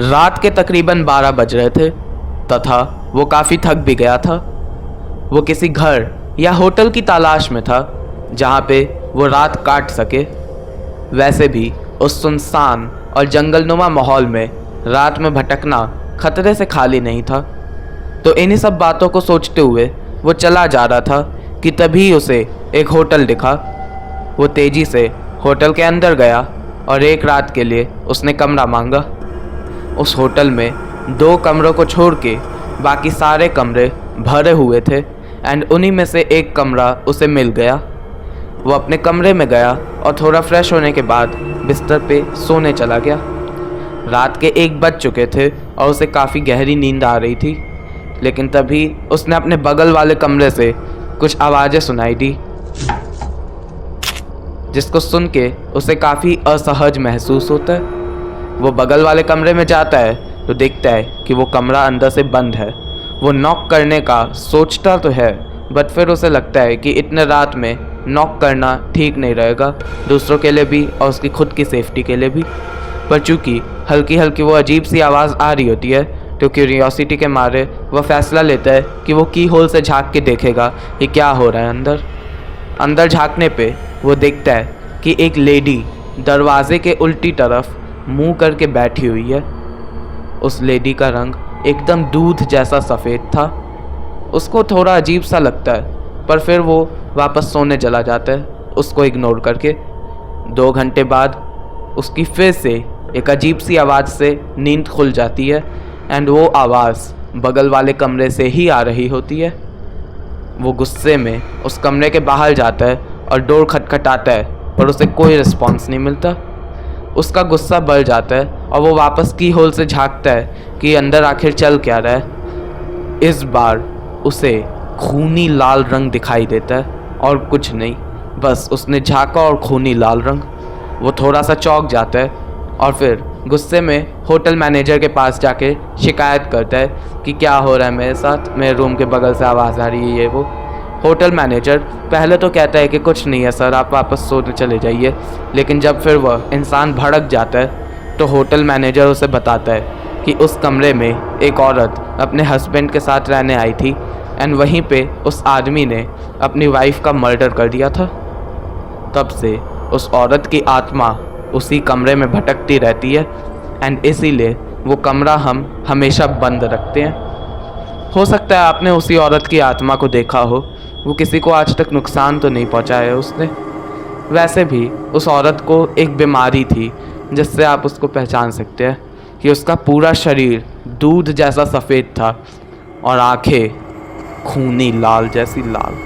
रात के तकरीबन 12 बज रहे थे तथा वो काफ़ी थक भी गया था। वो किसी घर या होटल की तलाश में था जहाँ पे वो रात काट सके। वैसे भी उस सुनसान और जंगलनुमा माहौल में रात में भटकना खतरे से खाली नहीं था। तो इन्हीं सब बातों को सोचते हुए वो चला जा रहा था कि तभी उसे एक होटल दिखा। वो तेज़ी से होटल के अंदर गया और एक रात के लिए उसने कमरा मांगा। उस होटल में 2 कमरों को छोड़ के बाकी सारे कमरे भरे हुए थे एंड उन्हीं में से एक कमरा उसे मिल गया। वो अपने कमरे में गया और थोड़ा फ्रेश होने के बाद बिस्तर पे सोने चला गया। रात के 1 बज चुके थे और उसे काफ़ी गहरी नींद आ रही थी, लेकिन तभी उसने अपने बगल वाले कमरे से कुछ आवाज़ें सुनाई दी, जिसको सुन के उसे काफ़ी असहज महसूस होता है। वो बगल वाले कमरे में जाता है तो देखता है कि वो कमरा अंदर से बंद है। वो नॉक करने का सोचता तो है, बट फिर उसे लगता है कि इतने रात में नॉक करना ठीक नहीं रहेगा, दूसरों के लिए भी और उसकी खुद की सेफ्टी के लिए भी। पर चूँकि हल्की हल्की वो अजीब सी आवाज़ आ रही होती है तो क्यूरियोसिटी के मारे वह फैसला लेता है कि वो की होल से झांक के देखेगा कि क्या हो रहा है अंदर झांकने पे वो देखता है कि एक लेडी दरवाजे के उल्टी तरफ मुंह करके बैठी हुई है। उस लेडी का रंग एकदम दूध जैसा सफ़ेद था। उसको थोड़ा अजीब सा लगता है, पर फिर वो वापस सोने चला जाता है उसको इग्नोर करके। 2 घंटे बाद उसकी फिर से एक अजीब सी आवाज़ से नींद खुल जाती है एंड वो आवाज़ बगल वाले कमरे से ही आ रही होती है। वो गुस्से में उस कमरे के बाहर जाता है और डोर खटखटाता है, पर उसे कोई रिस्पॉन्स नहीं मिलता। उसका गुस्सा बढ़ जाता है और वो वापस की होल से झांकता है कि अंदर आखिर चल क्या रहा है। इस बार उसे खूनी लाल रंग दिखाई देता है और कुछ नहीं, बस उसने झांका और खूनी लाल रंग। वो थोड़ा सा चौंक जाता है और फिर गुस्से में होटल मैनेजर के पास जाके शिकायत करता है कि क्या हो रहा है मेरे साथ, मेरे रूम के बगल से आवाज़ आ रही है ये वो। होटल मैनेजर पहले तो कहता है कि कुछ नहीं है सर, आप वापस सोने चले जाइए, लेकिन जब फिर वह इंसान भड़क जाता है तो होटल मैनेजर उसे बताता है कि उस कमरे में एक औरत अपने हस्बैंड के साथ रहने आई थी एंड वहीं पे उस आदमी ने अपनी वाइफ का मर्डर कर दिया था। तब से उस औरत की आत्मा उसी कमरे में भटकती रहती है एंड इसीलिए वो कमरा हम हमेशा बंद रखते हैं। हो सकता है आपने उसी औरत की आत्मा को देखा हो, वो किसी को आज तक नुकसान तो नहीं पहुंचाया उसने। वैसे भी उस औरत को एक बीमारी थी जिससे आप उसको पहचान सकते हैं कि उसका पूरा शरीर दूध जैसा सफ़ेद था और आंखें खूनी लाल जैसी लाल।